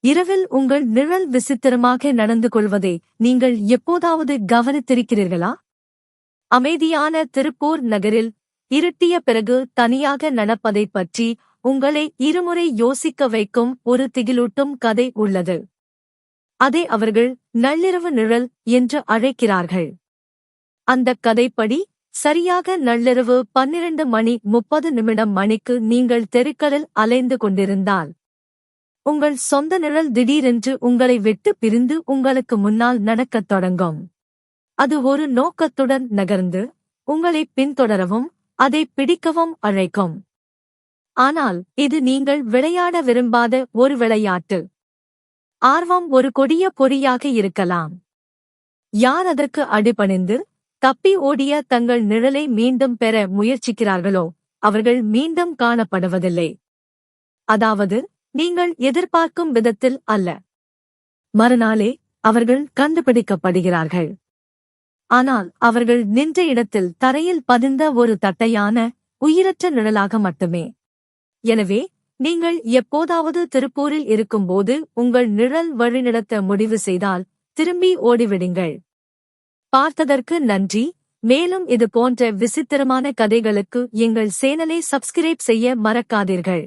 இரவில் உங்கள் நிழல் விசித்திரமாக நடந்து கொள்வதை நீங்கள் எப்போதாவது கவனித்திருக்கிறீர்களா? அமைதியான திருப்பூர் நகரில் இருட்டிய பிறகு தனியாக நடப்பதைப் பற்றி உங்களை இருமுறை யோசிக்க வைக்கும் ஒரு திகிலூட்டும் கதை உள்ளது. அதை அவர்கள் நள்ளிரவு நிழல் என்று அழைக்கிறார்கள். அந்தக் கதைப்படி சரியாக நள்ளிரவு 12:30 மணிக்கு நீங்கள் தெருக்களில் அலைந்து கொண்டிருந்தால் உங்கள் சொந்த நிழல் திடீரென்று உங்களை விட்டு பிரிந்து உங்களுக்கு முன்னால் நடக்கத் தொடங்கும். அது ஒரு நோக்கத்துடன் நகர்ந்து உங்களை பின்தொடரவும் அதை பிடிக்கவும் அழைக்கும். ஆனால் இது நீங்கள் விளையாட விரும்பாத ஒரு விளையாட்டு. ஆர்வம் ஒரு கொடிய பொறியாக இருக்கலாம். யார் அதற்கு அடிபணிந்து தப்பி ஓடிய தங்கள் நிழலை மீண்டும் பெற முயற்சிக்கிறார்களோ அவர்கள் மீண்டும் காணப்படுவதில்லை. அதாவது நீங்கள் எதிர்பார்க்கும் விதத்தில் அல்ல. மறுநாளே அவர்கள் கண்டுபிடிக்கப்படுகிறார்கள். ஆனால் அவர்கள் நின்ற இடத்தில் தரையில் பதிந்த ஒரு தட்டையான உயிரற்ற நிழலாக மட்டுமே. எனவே நீங்கள் எப்போதாவது திருப்பூரில் இருக்கும்போது உங்கள் நிழல் வழிநடத்த முடிவு செய்தால் திரும்பி ஓடிவிடுங்கள். பார்த்ததற்கு நன்றி. மேலும் இது போன்ற விசித்திரமான கதைகளுக்கு எங்கள் சேனலை சப்ஸ்கிரைப் செய்ய மறக்காதீர்கள்.